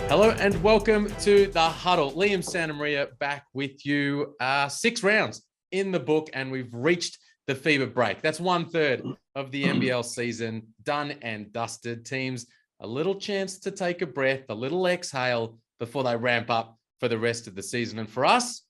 Hello and welcome to the Huddle. Liam Santamaria back with you. 6 rounds in the book, and we've reached the fever break. That's 1/3 of the NBL season done and dusted. Teams a little chance to take a breath, a little exhale before they ramp up for the rest of the season. And for us,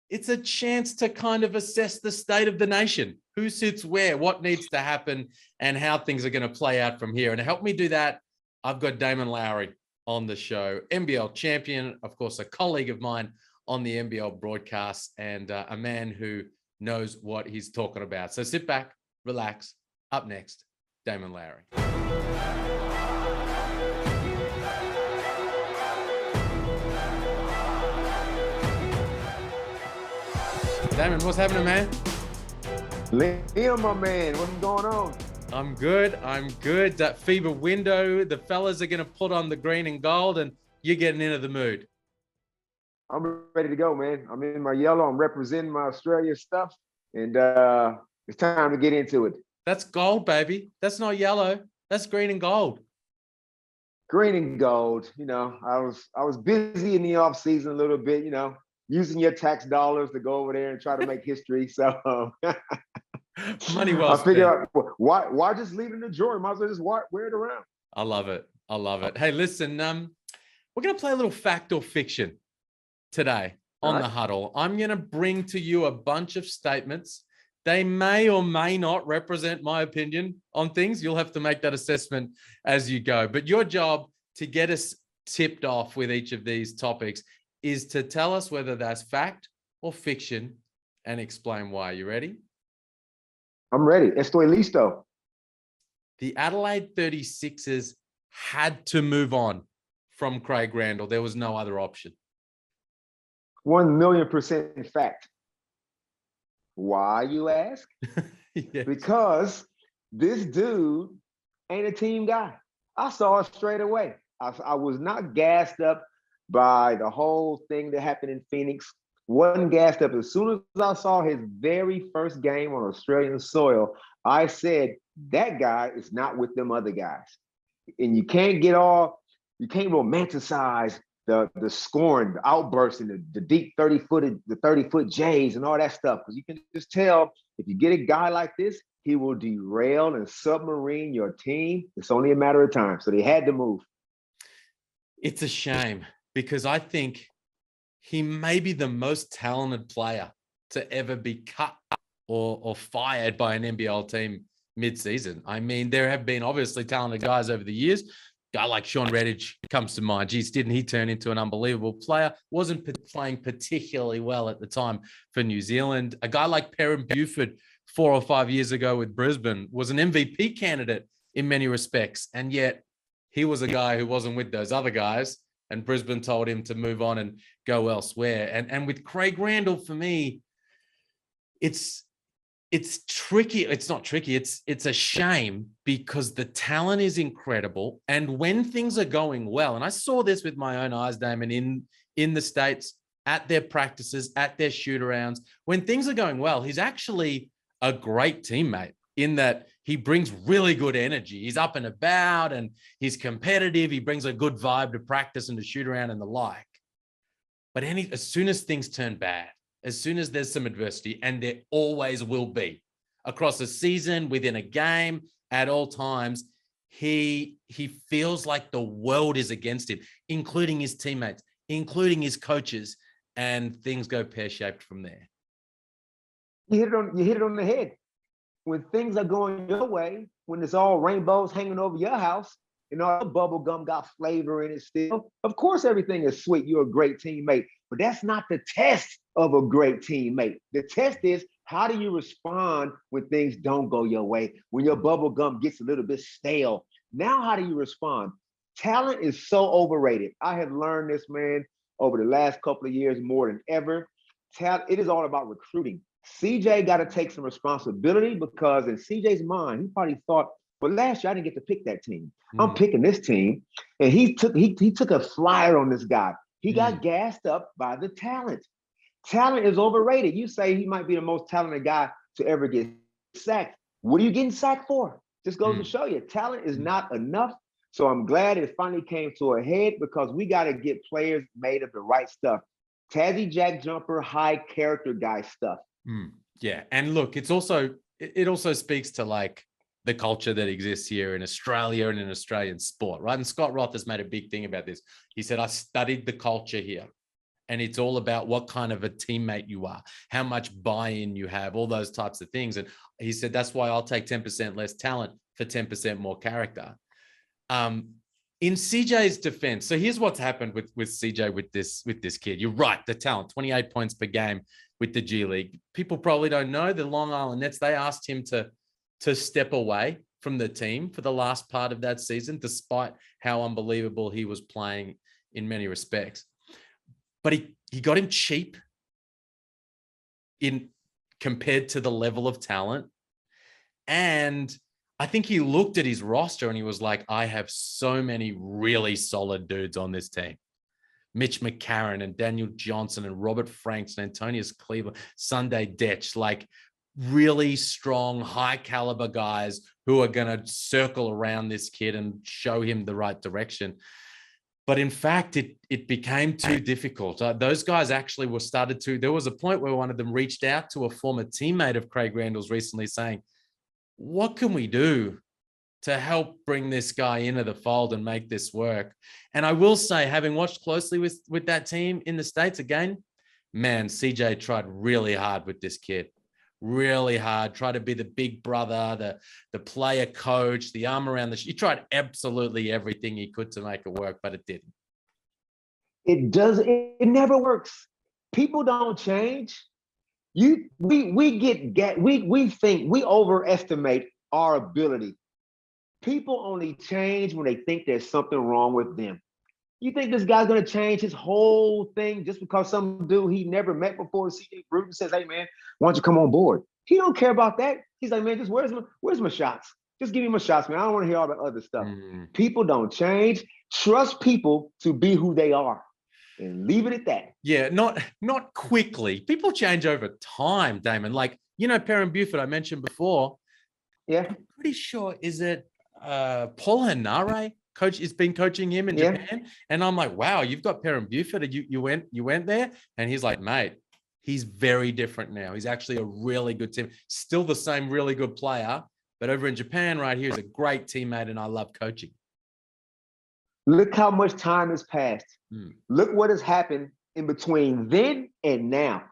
it's a chance to kind of assess the state of the nation, who sits where, what needs to happen, and how things are going to play out from here. And to help me do that, I've got Damon Lowery on the show, NBL champion, of course, a colleague of mine on the NBL broadcast, and a man who knows what he's talking about. So sit back, relax. Up next, Damon Lowery. Damon, what's happening, man? Liam, my man, what's going on? I'm good. That fever window, the fellas are going to put on the green and gold, and you're getting into the mood. I'm ready to go, man. I'm in my yellow. I'm representing my Australia stuff, and it's time to get into it. That's gold, baby. That's not yellow. That's green and gold. Green and gold. You know, I was busy in the off season a little bit. You know, using your tax dollars to go over there and try to make history. So money well spent. I figured out why just leave it in the drawer? Might as well just wear it around. I love it. Hey, listen, we're going to play a little fact or fiction today on the Huddle. I'm going to bring to you a bunch of statements. They may or may not represent my opinion on things. You'll have to make that assessment as you go. But your job to get us tipped off with each of these topics is to tell us whether that's fact or fiction and explain why. You ready? I'm ready. Estoy listo. The Adelaide 36ers had to move on from Craig Randall. There was no other option. 1,000,000% fact. Why, you ask? Yes. Because this dude ain't a team guy. I saw it straight away. I was not gassed up by the whole thing that happened in Phoenix. Wasn't gassed up. As soon as I saw his very first game on Australian soil, I said, that guy is not with them other guys. And you can't romanticize the scoring, the outbursts, and the deep 30-foot J's and all that stuff. Because you can just tell if you get a guy like this, he will derail and submarine your team. It's only a matter of time. So they had to move. It's a shame because I think he may be the most talented player to ever be cut or fired by an NBL team mid-season. I mean, there have been obviously talented guys over the years. A guy like Sean Redditch comes to mind. Geez, didn't he turn into an unbelievable player? Wasn't playing particularly well at the time for New Zealand. A guy like Perrin Buford 4 or 5 years ago with Brisbane was an MVP candidate in many respects. And yet he was a guy who wasn't with those other guys. And Brisbane told him to move on and go elsewhere. And with Craig Randall, for me, it's tricky. It's not tricky. It's a shame because the talent is incredible. And when things are going well, and I saw this with my own eyes, Damon, in the States, at their practices, at their shoot-arounds, when things are going well, he's actually a great teammate in that he brings really good energy. He's up and about and he's competitive. He brings a good vibe to practice and to shoot around and the like. But as soon as things turn bad, as soon as there's some adversity, and there always will be across a season, within a game, at all times, he feels like the world is against him, including his teammates, including his coaches, and things go pear-shaped from there. You hit it on the head. When things are going your way, when it's all rainbows hanging over your house and all the bubble gum got flavor in it still, of course everything is sweet. You're a great teammate, but that's not the test of a great teammate. The test is, how do you respond when things don't go your way, when your bubble gum gets a little bit stale? Now, how do you respond? Talent is so overrated. I have learned this, man, over the last couple of years more than ever. It is all about recruiting. CJ got to take some responsibility because in CJ's mind, he probably thought, well, last year I didn't get to pick that team. I'm picking this team. And he took a flyer on this guy. He got gassed up by the talent. Talent is overrated. You say he might be the most talented guy to ever get sacked. What are you getting sacked for? Just goes to show you, talent is not enough. So I'm glad it finally came to a head because we got to get players made of the right stuff. Tassie JackJumper, high character guy stuff. Yeah. And look, it also speaks to like the culture that exists here in Australia and in Australian sport, right? And Scott Roth has made a big thing about this. He said, I studied the culture here. And it's all about what kind of a teammate you are, how much buy-in you have, all those types of things. And he said, that's why I'll take 10% less talent for 10% more character. In CJ's defense, so here's what's happened with CJ with this kid. You're right, the talent, 28 points per game with the G League. People probably don't know the Long Island Nets, they asked him to step away from the team for the last part of that season, despite how unbelievable he was playing in many respects. But he got him cheap compared to the level of talent. And I think he looked at his roster and he was like, I have so many really solid dudes on this team. Mitch McCarron and Daniel Johnson and Robert Franks and Antonius Cleveland, Sunday Detch, like really strong, high caliber guys who are going to circle around this kid and show him the right direction. But in fact, it became too difficult. Those guys actually there was a point where one of them reached out to a former teammate of Craig Randall's recently saying, what can we do to help bring this guy into the fold and make this work? And I will say, having watched closely with that team in the States again, man, CJ tried really hard with this kid. Really hard, try to be the big brother, the player coach, the arm around he tried absolutely everything he could to make it work, but it didn't. It never works. People don't change. We think we overestimate our ability. People only change when they think there's something wrong with them. You think this guy's going to change his whole thing just because some dude he never met before, C.J. Bruton, says, hey, man, why don't you come on board? He don't care about that. He's like, man, just where's my shots? Just give me my shots, man. I don't want to hear all that other stuff. People don't change. Trust people to be who they are and leave it at that. Yeah, not quickly. People change over time, Damon. Like, Perrin Buford, I mentioned before. Yeah. I'm pretty sure, is it Paul Hanare? Coach has been coaching him in Japan, and I'm like, wow, you've got Perrin Buford. You went there, and he's like, mate, he's very different now. He's actually a really good team, still the same really good player, but over in Japan, right here, he's a great teammate, and I love coaching. Look how much time has passed. Look what has happened in between then and now.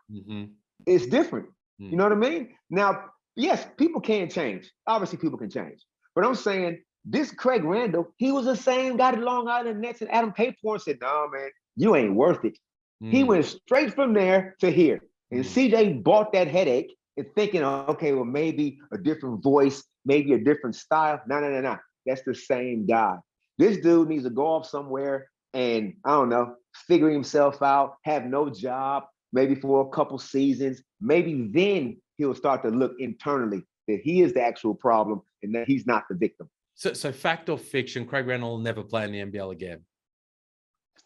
It's different. You know what I mean? Now, yes, people can change. Obviously, people can change, but I'm saying. This Craig Randall, he was the same guy at Long Island Nets, and Adam Caporn said, no, man, you ain't worth it. He went straight from there to here. And CJ bought that headache and thinking, okay, well, maybe a different voice, maybe a different style. No. That's the same guy. This dude needs to go off somewhere and, I don't know, figure himself out, have no job, maybe for a couple seasons. Maybe then he'll start to look internally that he is the actual problem and that he's not the victim. So fact or fiction, Craig Randall will never play in the NBL again?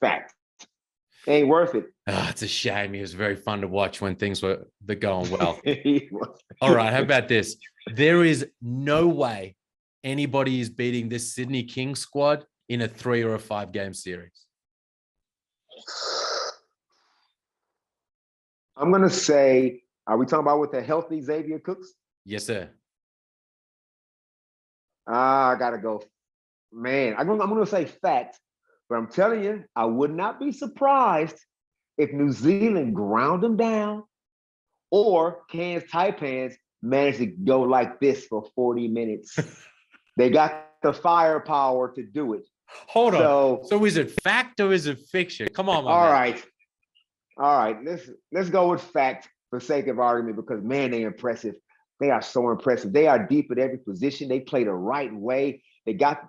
Fact. Ain't worth it. It's a shame. He was very fun to watch when things were going well. All right, how about this? There is no way anybody is beating this Sydney Kings squad in a 3 or a 5 game series. I'm going to say, are we talking about with the healthy Xavier Cooks? Yes, sir. I gotta go. Man, I'm gonna say fact, but I'm telling you, I would not be surprised if New Zealand ground them down or Cairns Taipans managed to go like this for 40 minutes. They got the firepower to do it. Hold on. So is it fact or is it fiction? Come on, All right. Let's go with fact for sake of argument because man, they're impressive. They are so impressive. They are deep at every position. They play the right way. They got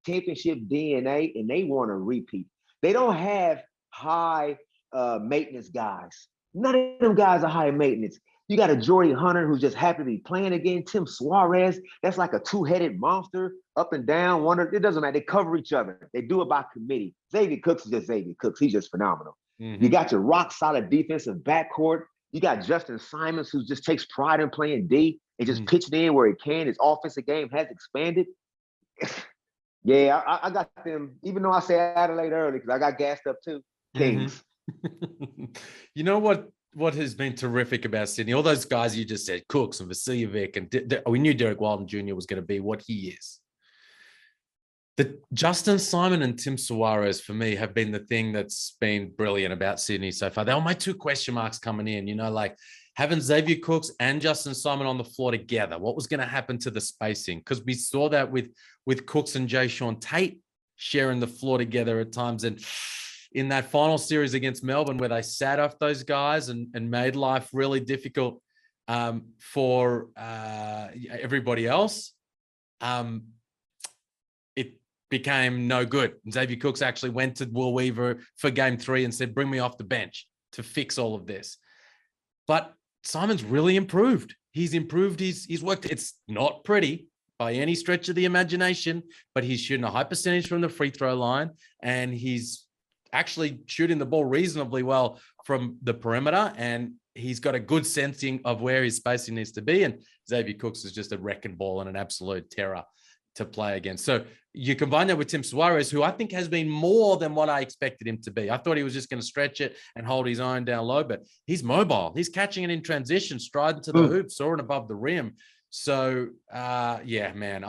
championship DNA and they want to repeat. They don't have high maintenance guys. None of them guys are high maintenance. You got a Jordy Hunter who's just happy to be playing again. Tim Suarez, that's like a two-headed monster, up and down. It doesn't matter. They cover each other. They do it by committee. Xavier Cooks is just Xavier Cooks. He's just phenomenal. You got your rock-solid defensive backcourt. You got Justin Simons, who just takes pride in playing D and just pitching in where he can. His offensive game has expanded. Yeah, I got them, even though I said Adelaide early, because I got gassed up too. Kings. You know what has been terrific about Sydney? All those guys you just said, Cooks and Vasiljevic, and we knew Derek Walden Jr. was going to be what he is. The Justin Simon and Tim Suarez, for me, have been the thing that's been brilliant about Sydney so far. They were my two question marks coming in, you know, like having Xavier Cooks and Justin Simon on the floor together. What was going to happen to the spacing? Because we saw that with Cooks and Jay Sean Tate sharing the floor together at times. And in that final series against Melbourne, where they sat off those guys and made life really difficult for everybody else, it became no good. Xavier Cooks actually went to Will Weaver for game 3 and said, bring me off the bench to fix all of this. But Simon's really improved. He's improved. He's worked. It's not pretty by any stretch of the imagination, but he's shooting a high percentage from the free throw line, and he's actually shooting the ball reasonably well from the perimeter, and he's got a good sensing of where his spacing needs to be. And Xavier Cooks is just a wrecking ball and an absolute terror to play against. So you combine that with Tim Suarez, who I think has been more than what I expected him to be. I thought he was just going to stretch it and hold his own down low, but he's mobile. He's catching it in transition, striding to the hoop, soaring above the rim. So, yeah, man,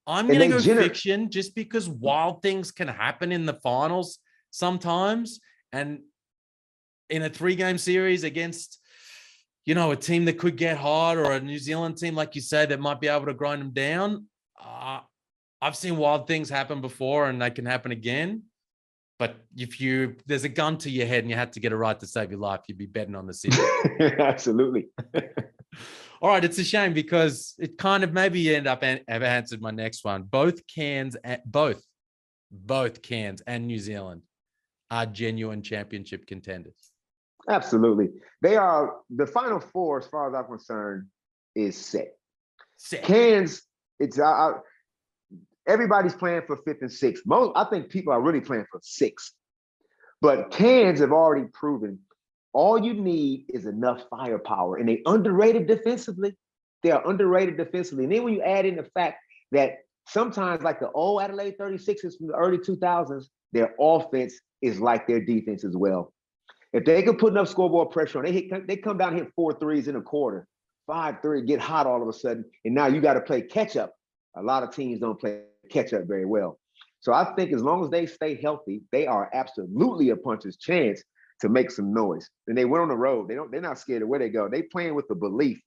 I'm going to go fiction just because wild things can happen in the finals sometimes. And in a 3-game series against, you know, a team that could get hot, or a New Zealand team, like you say, that might be able to grind them down. I've seen wild things happen before, and they can happen again. But if there's a gun to your head and you had to get a right to save your life, you'd be betting on the city. Absolutely. All right, it's a shame because it kind of maybe end up have answered my next one. Both Cairns and New Zealand are genuine championship contenders. Absolutely. They are. The Final Four, as far as I'm concerned, is set. Cairns, it's everybody's playing for 5th and 6th. I think people are really playing for 6th. But Cairns have already proven all you need is enough firepower, and they underrated defensively. They are underrated defensively. And then when you add in the fact that sometimes, like the old Adelaide 36ers from the early 2000s, their offense is like their defense as well. If they can put enough scoreboard pressure on, they come down and hit 4 threes in a quarter, 5-3, get hot all of a sudden, and now you got to play catch up. A lot of teams don't play catch up very well. So I think as long as they stay healthy, they are absolutely a puncher's chance to make some noise. And they went on the road. They're not scared of where they go. They playing with the belief.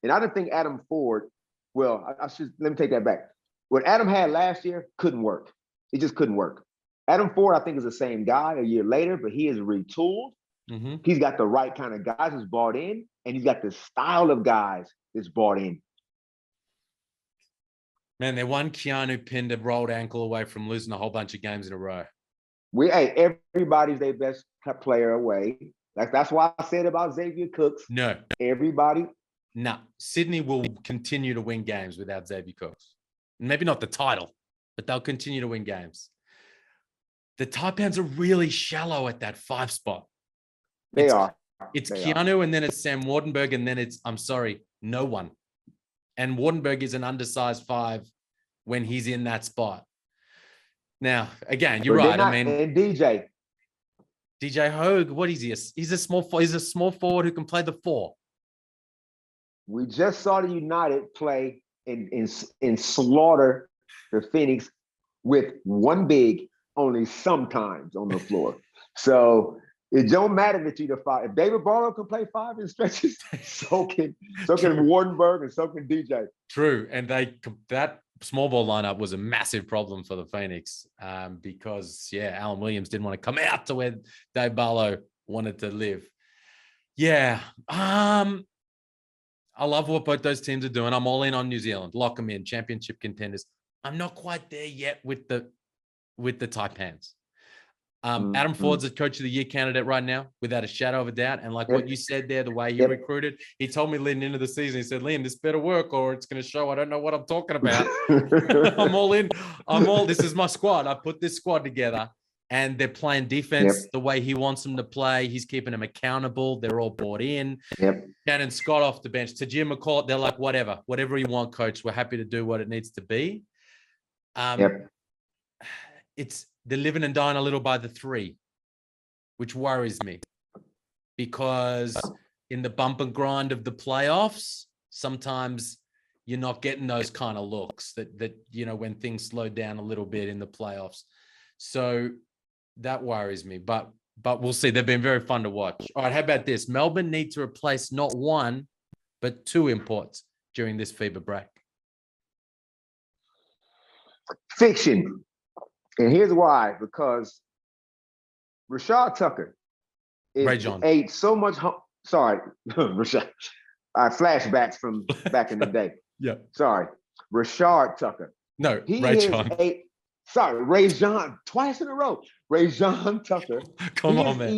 And I didn't think Adam Ford, let me take that back. What Adam had last year couldn't work. It just couldn't work. Adam Ford, I think, is the same guy a year later, but he is retooled. Mm-hmm. He's got the right kind of guys who's bought in, and he's got the style of guys that's bought in. Man, they're one Keanu pinned a rolled ankle away from losing a whole bunch of games in a row. Everybody's their best player away. That's why I said about Xavier Cooks. No. Everybody. No. Sydney will continue to win games without Xavier Cooks. Maybe not the title, but they'll continue to win games. The Taipans are really shallow at that 5 spot. It's Keanu, and then it's Sam Wardenberg, and then it's, no one. And Wardenberg is an undersized 5 when he's in that spot. Now, again, you're right. And DJ Hogue, what is he? He's a small forward who can play the 4. We just saw the United play and slaughter the Phoenix with one big only sometimes on the floor. So it don't matter that you're the 5. If David Barlow can play 5 in stretches, so can Wardenberg and so can DJ. True, and that small ball lineup was a massive problem for the Phoenix because Alan Williams didn't want to come out to where Dave Barlow wanted to live. Yeah, I love what both those teams are doing. I'm all in on New Zealand. Lock them in, championship contenders. I'm not quite there yet with the Taipans. Adam Ford's a coach of the year candidate right now, without a shadow of a doubt. And like what you said there, the way he recruited, he told me leading into the season, he said, Liam, this better work or it's going to show I don't know what I'm talking about. I'm all in. This is my squad. I put this squad together and they're playing defense the way he wants them to play. He's keeping them accountable. They're all bought in. Shannon Scott off the bench. Tajir McCall, they're like, whatever you want, coach. We're happy to do what it needs to be. Yep. It's they're living and dying a little by the 3, which worries me because in the bump and grind of the playoffs, sometimes you're not getting those kind of looks that when things slow down a little bit in the playoffs. So that worries me, but we'll see. They've been very fun to watch. All right, how about this? Melbourne need to replace not 1, but 2 imports during this FIBA break. Fiction. And here's why, because Rashad Tucker ate so much. Sorry, Rashad. Flashbacks from back in the day. Yeah. Sorry, Rashad Tucker. No, Ray John, twice in a row. Ray John Tucker. Come on, man.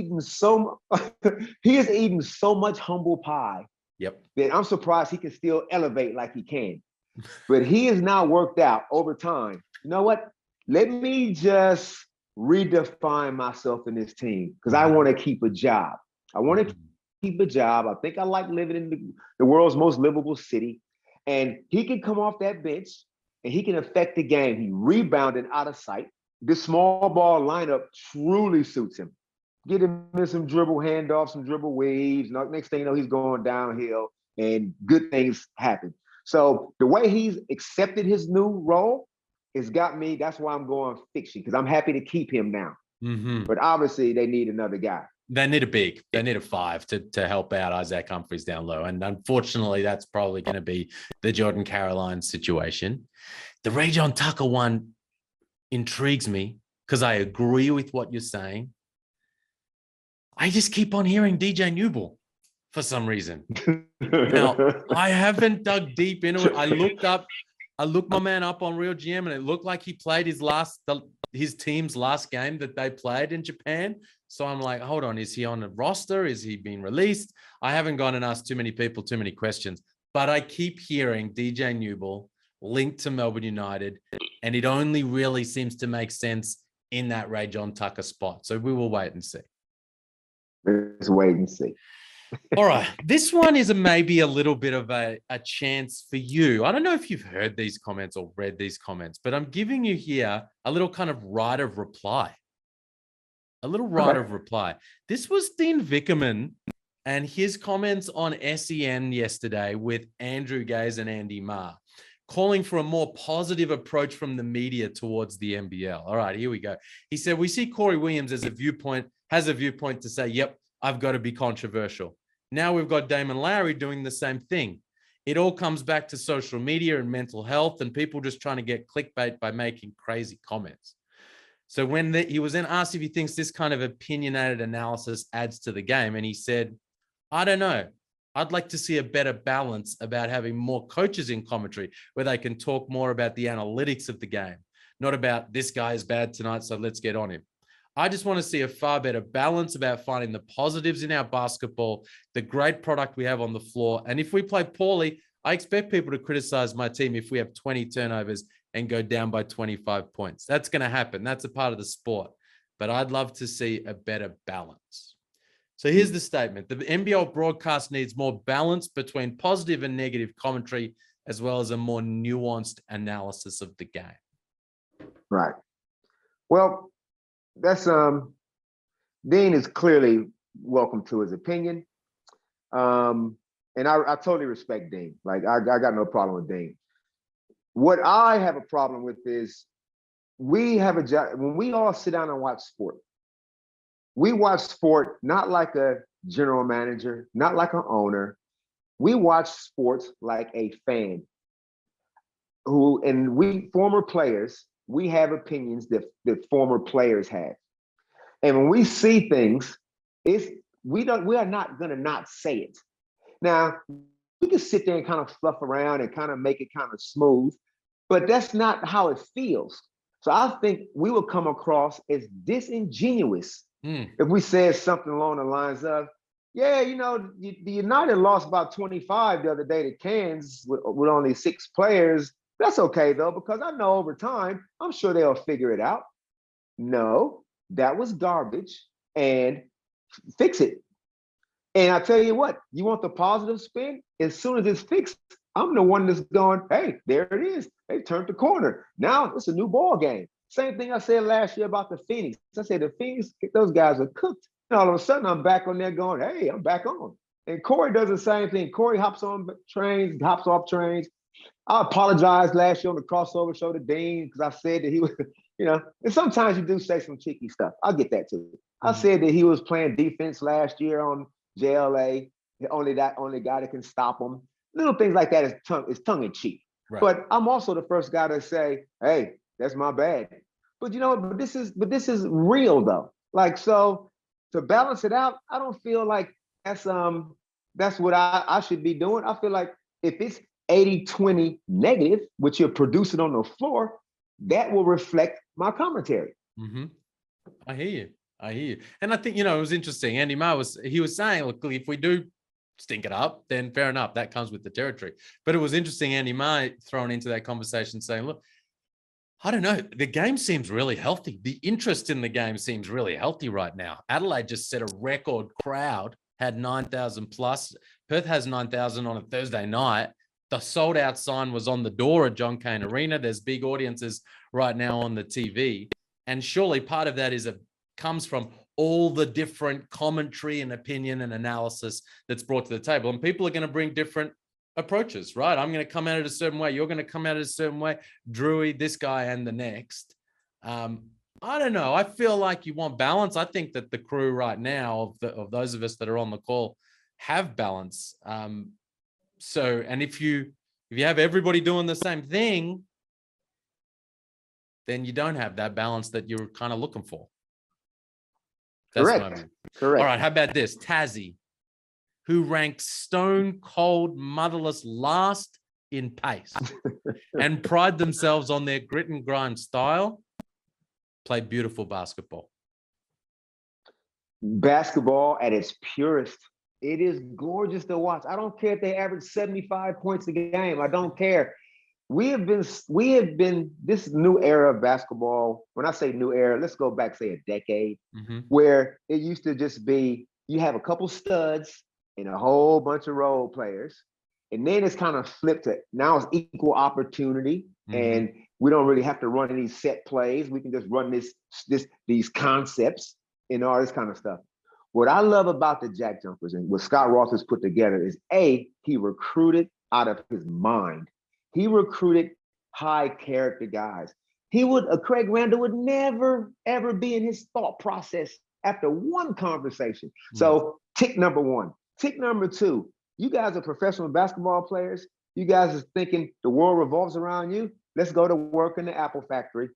He is eating so much humble pie. Yep. That I'm surprised he can still elevate like he can. But he is now worked out over time. You know what? Let me just redefine myself in this team because I want to keep a job. I want to keep a job. I think I like living in the world's most livable city. And he can come off that bench and he can affect the game. He rebounded out of sight. This small ball lineup truly suits him. Get him in some dribble handoffs, some dribble waves. Next thing you know, he's going downhill and good things happen. So the way he's accepted his new role has got me. That's why I'm going fiction because I'm happy to keep him now. Mm-hmm. But obviously they need another guy. They need a 5 to help out Isaac Humphries down low. And unfortunately, that's probably going to be the Jordan Caroline situation. The Ray John Tucker one intrigues me because I agree with what you're saying. I just keep on hearing DJ Newball for some reason. Now, I haven't dug deep into it. I looked my man up on Real GM and it looked like he played his team's last game that they played in Japan. So I'm like, hold on, is he on the roster? Is he being released? I haven't gone and asked too many people too many questions, but I keep hearing DJ Newball linked to Melbourne United, and it only really seems to make sense in that Ray John Tucker spot. So we will wait and see. Let's wait and see. All right. This one is maybe a little bit of a chance for you. I don't know if you've heard these comments or read these comments, but I'm giving you here a little kind of right of reply. This was Dean Vickerman and his comments on SEN yesterday with Andrew Gaze and Andy Marr, calling for a more positive approach from the media towards the NBL. All right, here we go. He said, we see Corey Williams has a viewpoint to say, yep, I've got to be controversial. Now we've got Damon Lowery doing the same thing. It all comes back to social media and mental health and people just trying to get clickbait by making crazy comments. So when he was then asked if he thinks this kind of opinionated analysis adds to the game, and he said, I don't know. I'd like to see a better balance about having more coaches in commentary where they can talk more about the analytics of the game, not about this guy is bad tonight, so let's get on him. I just want to see a far better balance about finding the positives in our basketball, the great product we have on the floor. And if we play poorly, I expect people to criticize my team if we have 20 turnovers and go down by 25 points. That's going to happen. That's a part of the sport. But I'd love to see a better balance. So here's the statement. The NBL broadcast needs more balance between positive and negative commentary, as well as a more nuanced analysis of the game. Right. Well, that's Dean is clearly welcome to his opinion. And I totally respect Dean. Like I got no problem with Dean. What I have a problem with is we have a job when we all sit down and watch sport. We watch sport not like a general manager, not like an owner. We watch sports like a fan. We former players, we have opinions that former players have. And when we see things, we are not gonna not say it. Now, we can sit there and kind of fluff around and kind of make it kind of smooth, but that's not how it feels. So I think we will come across as disingenuous if we said something along the lines of, yeah, the United lost about 25 the other day to Cairns with only 6 players. That's okay though, because I know over time, I'm sure they'll figure it out. No, that was garbage and fix it. And I tell you what, you want the positive spin? As soon as it's fixed, I'm the one that's going, hey, there it is. They turned the corner. Now it's a new ball game. Same thing I said last year about the Phoenix. I said the Phoenix, those guys are cooked. And all of a sudden I'm back on there going, hey, I'm back on. And Corey does the same thing. Corey hops on trains, hops off trains. I apologized last year on the crossover show to Dean because I said that he was, and sometimes you do say some cheeky stuff. I'll get that too. I said that he was playing defense last year on JLA. The only guy that can stop him. Little things like that is tongue in cheek. Right. But I'm also the first guy to say, hey, that's my bad. But but this is real though. Like, so to balance it out, I don't feel like that's what I should be doing. I feel like if it's 80-20 negative, which you're producing on the floor, that will reflect my commentary. Mm-hmm. I hear you. And I think, it was interesting. Andy Marr was saying, look, if we do stink it up, then fair enough. That comes with the territory. But it was interesting, Andy Marr thrown into that conversation saying, look, I don't know. The game seems really healthy. The interest in the game seems really healthy right now. Adelaide just set a record crowd, had 9,000 plus. Perth has 9,000 on a Thursday night. The sold out sign was on the door at John Cain Arena. There's big audiences right now on the TV. And surely part of that comes from all the different commentary and opinion and analysis that's brought to the table. And people are going to bring different approaches, right? I'm going to come at it a certain way. You're going to come at it a certain way. Drewy, this guy, and the next. I don't know. I feel like you want balance. I think that the crew right now of those of us that are on the call have balance. So, and if you have everybody doing the same thing, then you don't have that balance that you're kind of looking for. That's Correct. Correct. All right. How about this? Tassie, who ranks stone cold motherless last in pace and pride themselves on their grit and grind style, play beautiful basketball. Basketball at its purest. It is gorgeous to watch. I don't care if they average 75 points a game. I don't care. We have been this new era of basketball. When I say new era, let's go back, say a decade, where it used to just be, you have a couple studs and a whole bunch of role players. And then it's kind of flipped to now it's equal opportunity. And we don't really have to run any set plays. We can just run these concepts and all this kind of stuff. What I love about the Jack Jumpers and what Scott Ross has put together is he recruited out of his mind. He recruited high character guys. Craig Randall would never, ever be in his thought process after one conversation. So tick number one. Tick number two, you guys are professional basketball players. You guys are thinking the world revolves around you. Let's go to work in the Apple factory.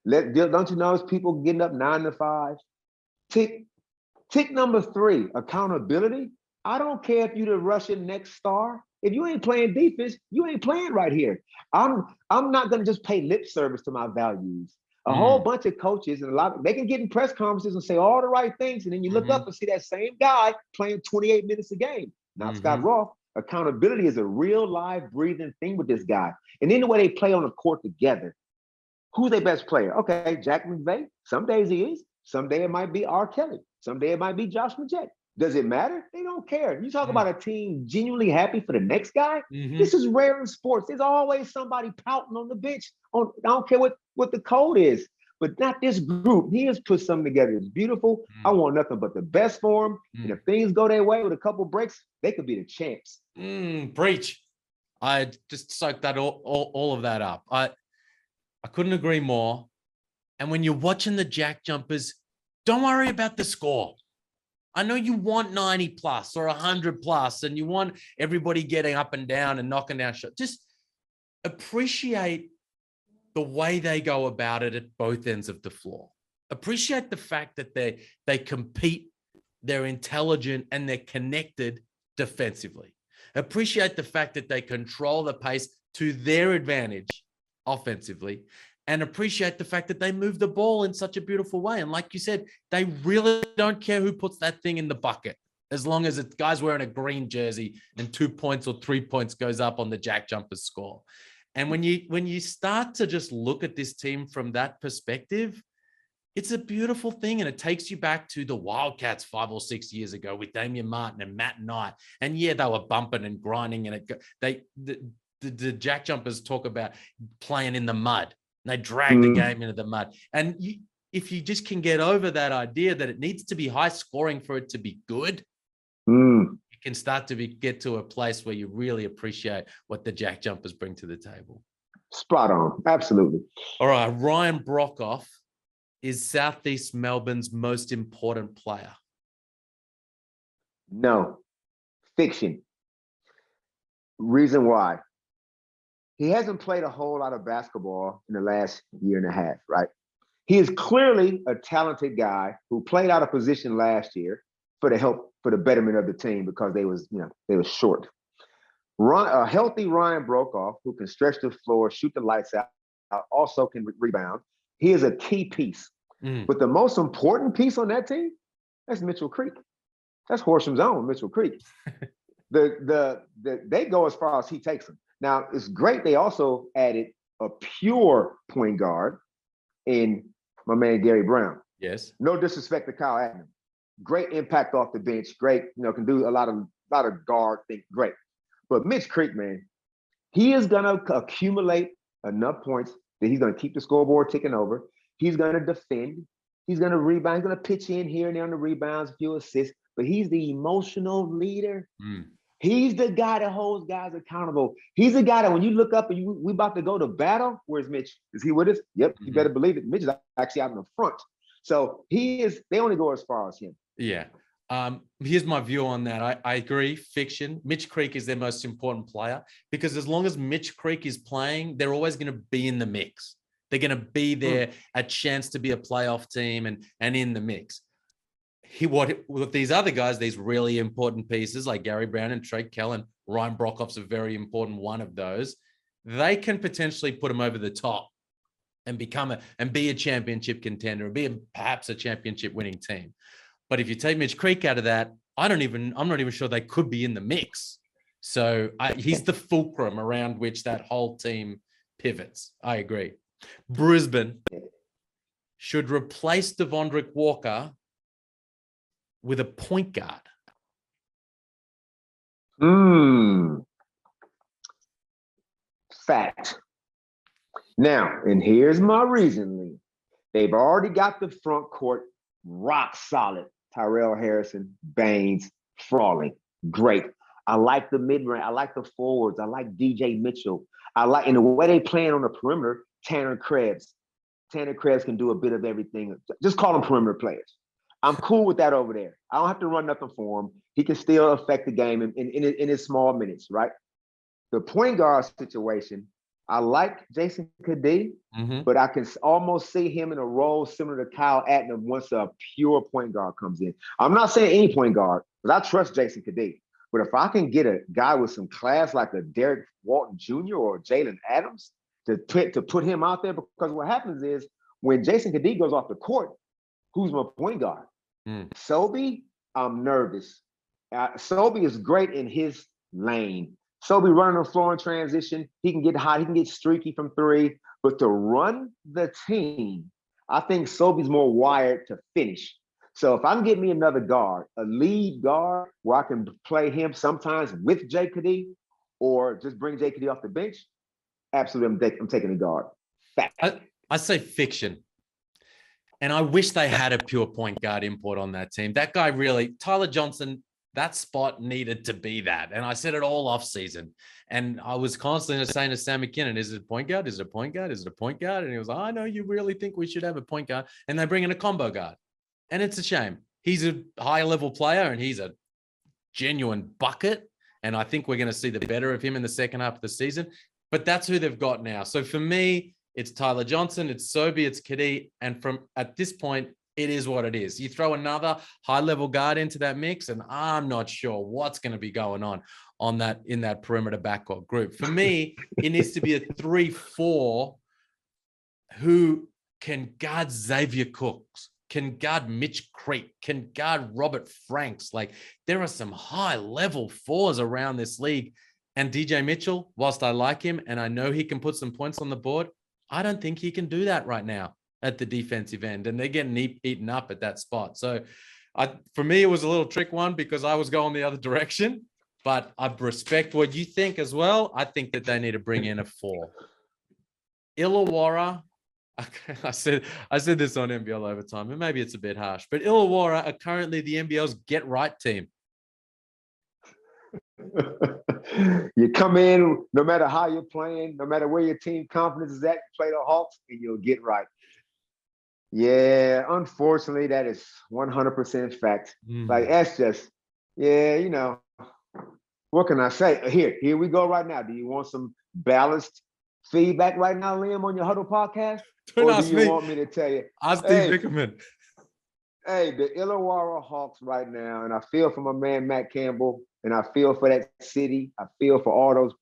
Don't you notice people getting up 9 to 5? Tick number three, accountability. I don't care if you're the Russian next star. If you ain't playing defense, you ain't playing right here. I'm not gonna just pay lip service to my values. A whole bunch of coaches and they can get in press conferences and say all the right things, and then you look up and see that same guy playing 28 minutes a game. Not Scott Roth. Accountability is a real live breathing thing with this guy. And then the way they play on the court together. Who's their best player? Okay, Jack McVay. Some days he is. Some day it might be R. Kelly. Some day it might be Josh Majette. Does it matter? They don't care. You talk about a team genuinely happy for the next guy. This is rare in sports. There's always somebody pouting on the bench. I don't care what the code is, but not this group. He has put something together. It's beautiful. I want nothing but the best for them. And if things go their way with a couple breaks, they could be the champs. Preach. I just soaked that all of that up. I couldn't agree more. And when you're watching the Jack Jumpers, don't worry about the score. I know you want 90 plus or 100 plus, and you want everybody getting up and down and knocking down shots. Just appreciate the way they go about it at both ends of the floor. Appreciate the fact that they compete, they're intelligent, and they're connected defensively. Appreciate the fact that they control the pace to their advantage offensively. And appreciate the fact that they move the ball in such a beautiful way. And like you said, they really don't care who puts that thing in the bucket, as long as it's guys wearing a green jersey and 2 points or 3 points goes up on the Jack Jumpers score. And when you start to just look at this team from that perspective, it's a beautiful thing. And it takes you back to the Wildcats 5 or 6 years ago with Damian Martin and Matt Knight. And yeah, they were bumping and grinding, and the Jack Jumpers talk about playing in the mud. And they drag the game into the mud. And if you just can get over that idea that it needs to be high scoring for it to be good, you can start to get to a place where you really appreciate what the Jack Jumpers bring to the table. Spot on. Absolutely. All right. Ryan Broekhoff is Southeast Melbourne's most important player. No. Fiction. Reason why. He hasn't played a whole lot of basketball in the last year and a half, right? He is clearly a talented guy who played out of position last year for the betterment of the team because they was short. A healthy Ryan Broekhoff who can stretch the floor, shoot the lights out, also can rebound. He is a key piece. But the most important piece on that team, that's Mitchell Creek. That's Horsham's own Mitchell Creek. They go as far as he takes them. Now, it's great they also added a pure point guard in my man Gary Brown. Yes. No disrespect to Kyle Adnam. Great impact off the bench. Great, can do a lot of guard things. Great. But Mitch Creek, man, he is gonna accumulate enough points that he's gonna keep the scoreboard ticking over. He's gonna defend. He's gonna rebound. He's gonna pitch in here and there on the rebounds, a few assists. But he's the emotional leader. He's the guy that holds guys accountable. He's the guy that when you look up and we about to go to battle, where's Mitch? Is he with us? Yep, you better believe it. Mitch is actually out in the front. So they only go as far as him. Yeah. Here's my view on that. I agree. Fiction. Mitch Creek is their most important player because as long as Mitch Creek is playing, they're always going to be in the mix. They're going to be there, a chance to be a playoff team and in the mix. With these other guys, these really important pieces like Gary Brown and Trey Kellen, Ryan Broekhoff's a very important one of those. They can potentially put them over the top and be a championship contender and perhaps a championship winning team. But if you take Mitch Creek out of that, I'm not even sure they could be in the mix. So he's the fulcrum around which that whole team pivots. I agree. Brisbane should replace Devondrick Walker with a point guard. Fact. Now, and here's my reasoning. They've already got the front court rock solid. Tyrell Harrison, Baines, Frawley. Great. I like the mid-range. I like the forwards. I like DJ Mitchell. In the way they playing on the perimeter, Tanner Krebs. Tanner Krebs can do a bit of everything. Just call them perimeter players. I'm cool with that over there. I don't have to run nothing for him. He can still affect the game in his small minutes, right? The point guard situation, I like Jason Kadee, but I can almost see him in a role similar to Kyle Adnam once a pure point guard comes in. I'm not saying any point guard, but I trust Jason Kadee. But if I can get a guy with some class like a Derek Walton Jr. or Jalen Adams to put him out there, because what happens is when Jason Kadee goes off the court, who's my point guard? Sobey, I'm nervous. Sobey is great in his lane. Sobey running the floor in transition. He can get hot. He can get streaky from three. But to run the team, I think Sobey's more wired to finish. So if I can get me another guard, a lead guard, where I can play him sometimes with Jay Kadee or just bring Jay Kadee off the bench, absolutely, I'm taking a guard. I say fiction. And I wish they had a pure point guard import on that team. That guy really, Tyler Johnson, that spot needed to be that. And I said it all off season. And I was constantly saying to Sam McKinnon, is it a point guard? Is it a point guard? Is it a point guard? And he was like, I know you really think we should have a point guard. And they bring in a combo guard. And it's a shame. He's a high level player and he's a genuine bucket. And I think we're going to see the better of him in the second half of the season. But that's who they've got now. So for me, it's Tyler Johnson, it's Sobey, it's Kadee. And from at this point, it is what it is. You throw another high-level guard into that mix, and I'm not sure what's going to be going on that in that perimeter backcourt group. For me, it needs to be a 3-4 who can guard Xavier Cooks, can guard Mitch Creek, can guard Robert Franks. Like, there are some high-level fours around this league. And DJ Mitchell, whilst I like him and I know he can put some points on the board, I don't think he can do that right now at the defensive end, and they're getting eaten up at that spot. So for me, it was a little trick one because I was going the other direction, but I respect what you think as well. I think that they need to bring in a 4. Illawarra, I said this on NBL Overtime, and maybe it's a bit harsh, but Illawarra are currently the NBL's get right team. You come in, no matter how you're playing, no matter where your team confidence is at, play the Hawks, and you'll get right. Yeah, unfortunately, that is 100% fact. Like, that's just, yeah, what can I say? Here we go right now. Do you want some balanced feedback right now, Liam, on your Huddle podcast? Don't or ask do you me. want me to tell you? Ask Steve Bickerman. Hey, the Illawarra Hawks right now, and I feel for my man Matt Campbell, and I feel for that city. I feel for all those,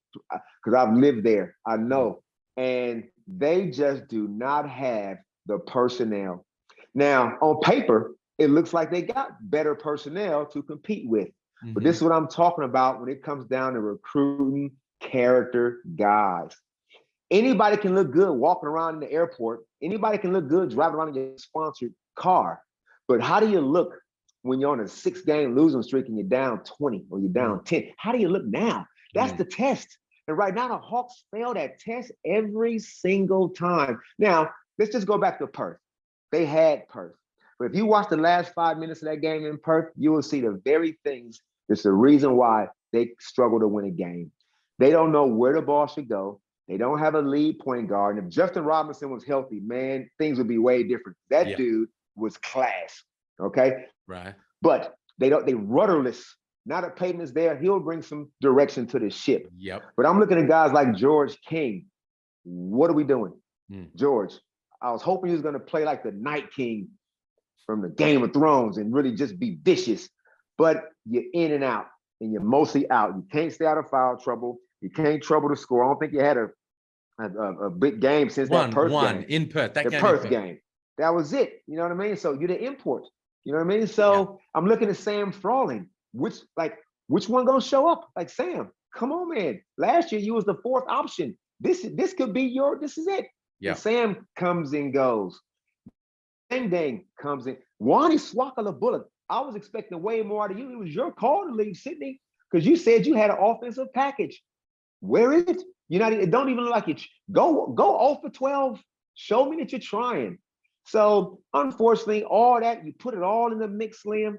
because I've lived there. I know. And they just do not have the personnel. Now, on paper, it looks like they got better personnel to compete with. But this is what I'm talking about when it comes down to recruiting character guys. Anybody can look good walking around in the airport. Anybody can look good driving around in your sponsored car. But how do you look when you're on a 6-game losing streak and you're down 20 or you're down 10? How do you look now? That's the test. And right now, the Hawks fail that test every single time. Now, let's just go back to Perth. They had Perth. But if you watch the last 5 minutes of that game in Perth, you will see the very things that's the reason why they struggle to win a game. They don't know where the ball should go. They don't have a lead point guard. And if Justin Robinson was healthy, man, things would be way different. That dude was class. Okay. Right. But they rudderless. Now that Peyton is there, he'll bring some direction to the ship. Yep. But I'm looking at guys like George King. What are we doing? George, I was hoping he was going to play like the Night King from the Game of Thrones and really just be vicious. But you're in and out, and you're mostly out. You can't stay out of foul trouble. You can't trouble the score. I don't think you had a big game since that Perth game. In Perth. That the Perth game. That was it. You know what I mean? So you're the import. You know what I mean? So I'm looking at Sam Frawling. Which one gonna show up? Like, Sam, come on, man. Last year you was the 4th option. This could be this is it. Yeah. Sam comes and goes. Dang comes in. Wani Swakala Bullet. I was expecting way more out of you. It was your call to leave Sydney because you said you had an offensive package. Where is it? It don't even look like it. Go 0 for 12. Show me that you're trying. So unfortunately, all that, you put it all in the mix, Liam,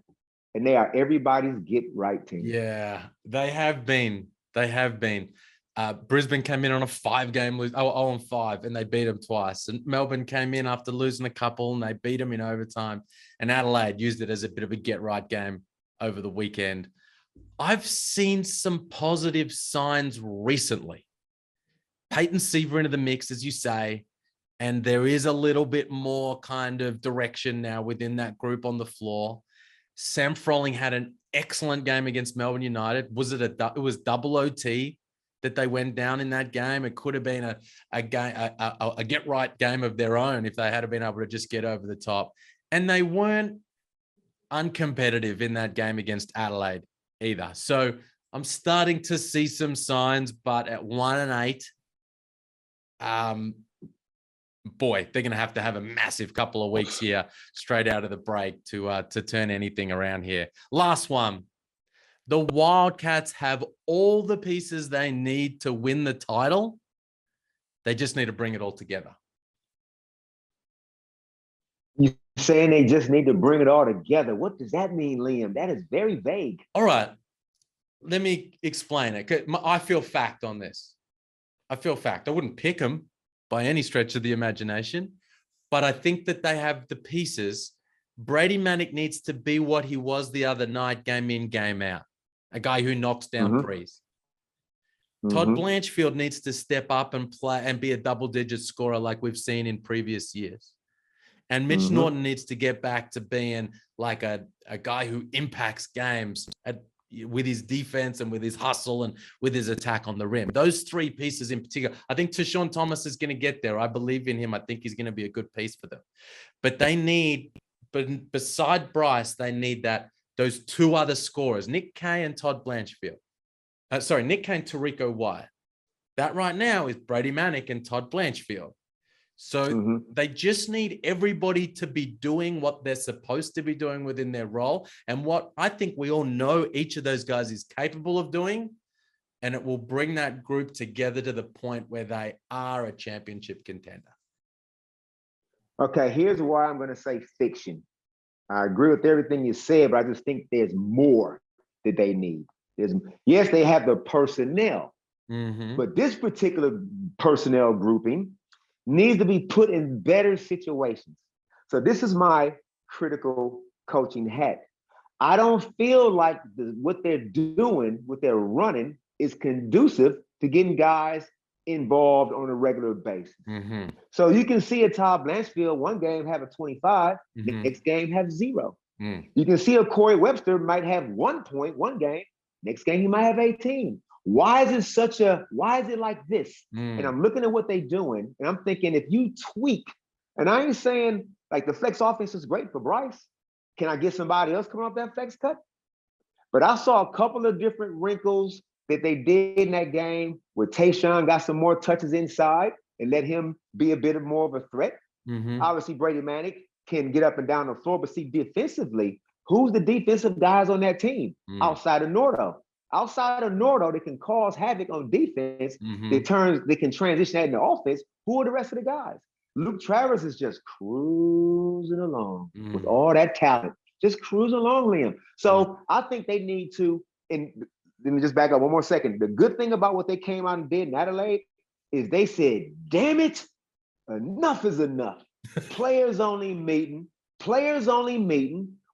and they are everybody's get right team. Yeah, they have been. Brisbane came in on a 5-game lose, 0-5, and they beat them twice. And Melbourne came in after losing a couple, and they beat them in overtime. And Adelaide used it as a bit of a get-right game over the weekend. I've seen some positive signs recently. Peyton Seaver into the mix, as you say, and there is a little bit more kind of direction now within that group on the floor. Sam Frawling had an excellent game against Melbourne United. It was double OT that they went down in that game. It could have been a get right game of their own if they had been able to just get over the top. And they weren't uncompetitive in that game against Adelaide either. So I'm starting to see some signs, but at 1-8, boy, they're going to have a massive couple of weeks here straight out of the break to turn anything around here. Last one. The Wildcats have all the pieces they need to win the title. They just need to bring it all together. You're saying they just need to bring it all together. What does that mean, Liam? That is very vague. All right. Let me explain it. I feel fact on this. I wouldn't pick them by any stretch of the imagination, but I think that they have the pieces. Brady Manick needs to be what he was the other night, game in, game out. A guy who knocks down threes. Todd Blanchfield needs to step up and play and be a double-digit scorer like we've seen in previous years. And Mitch Norton needs to get back to being like a guy who impacts games with his defense and with his hustle and with his attack on the rim. Those 3 pieces in particular. I think Tashawn Thomas is going to get there. I believe in him. I think he's going to be a good piece for them. But beside Bryce, they need those 2 other scorers, Nick Kay and Todd Blanchfield. Nick Kay and Tariko Wyatt. That right now is Brady Manick and Todd Blanchfield. So they just need everybody to be doing what they're supposed to be doing within their role. And what I think we all know each of those guys is capable of doing. And it will bring that group together to the point where they are a championship contender. Okay, here's why I'm going to say fiction. I agree with everything you said, but I just think there's more that they need. Yes, they have the personnel, but this particular personnel grouping needs to be put in better situations. So this is my critical coaching hat. I don't feel like what they're doing, what they're running, is conducive to getting guys involved on a regular basis. So you can see a Todd Blanchfield one game have a 25, next game have 0. You can see a Corey Webster might have 1 point one game, next game he might have 18. Why is it like this? And I'm looking at what they're doing, and I'm thinking if you tweak, and I ain't saying like the flex offense is great for Bryce. Can I get somebody else coming off that flex cut? But I saw a couple of different wrinkles that they did in that game where Tayshaun got some more touches inside and let him be a bit more of a threat. Obviously, Brady Manick can get up and down the floor, but see, defensively, who's the defensive guys on that team outside of Nordo? Outside of Nordo, that can cause havoc on defense, they can transition that into offense. Who are the rest of the guys? Luke Travers is just cruising along with all that talent, just cruising along, Liam. So I think they need to, and let me just back up one more second. The good thing about what they came out and did in Adelaide is they said, damn it, enough is enough. Players only meeting.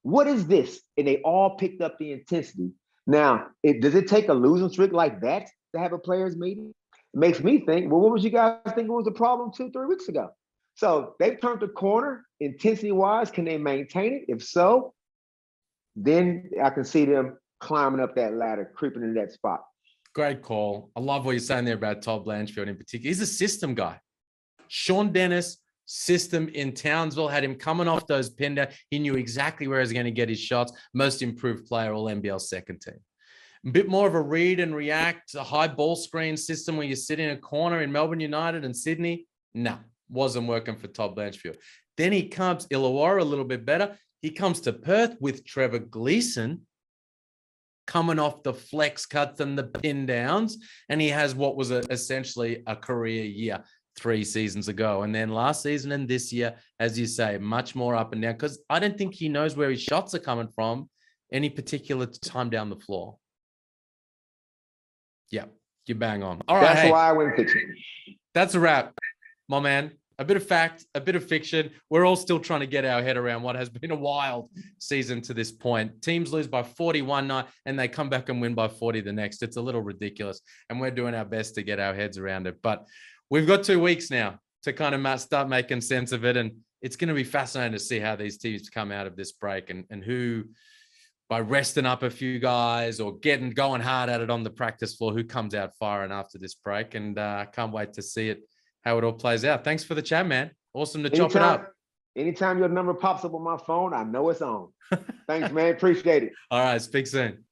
What is this? And they all picked up the intensity. Now, does it take a losing streak like that to have a players meeting? It makes me think, well, what was you guys thinking was the problem 2-3 weeks ago? So they've turned the corner intensity-wise. Can they maintain it? If so, then I can see them climbing up that ladder, creeping into that spot. Great call. I love what you're saying there about Todd Blanchfield in particular. He's a system guy. Sean Dennis, system in Townsville, had him coming off those pin down. He knew exactly where he was going to get his shots. Most improved player, all NBL second team. A bit more of a read and react, a high ball screen system where you sit in a corner in Melbourne United and Sydney. No, wasn't working for Todd Blanchfield. Then he comes, Illawarra a little bit better. He comes to Perth with Trevor Gleeson coming off the flex cuts and the pin downs. And he has what was essentially a career year 3 seasons ago. And then last season and this year, as you say, much more up and down, because I don't think he knows where his shots are coming from any particular time down the floor. Yeah, you bang on. All right. That's why I went fiction. That's a wrap, my man. A bit of fact, a bit of fiction. We're all still trying to get our head around what has been a wild season to this point. Teams lose by 40 one night and they come back and win by 40 the next. It's a little ridiculous. And we're doing our best to get our heads around it. But we've got 2 weeks now to kind of start making sense of it. And it's going to be fascinating to see how these teams come out of this break and who, by resting up a few guys or going hard at it on the practice floor, who comes out firing after this break. And can't wait to see it, how it all plays out. Thanks for the chat, man. Awesome to chop it up. Anytime your number pops up on my phone, I know it's on. Thanks, man. Appreciate it. All right. Speak soon.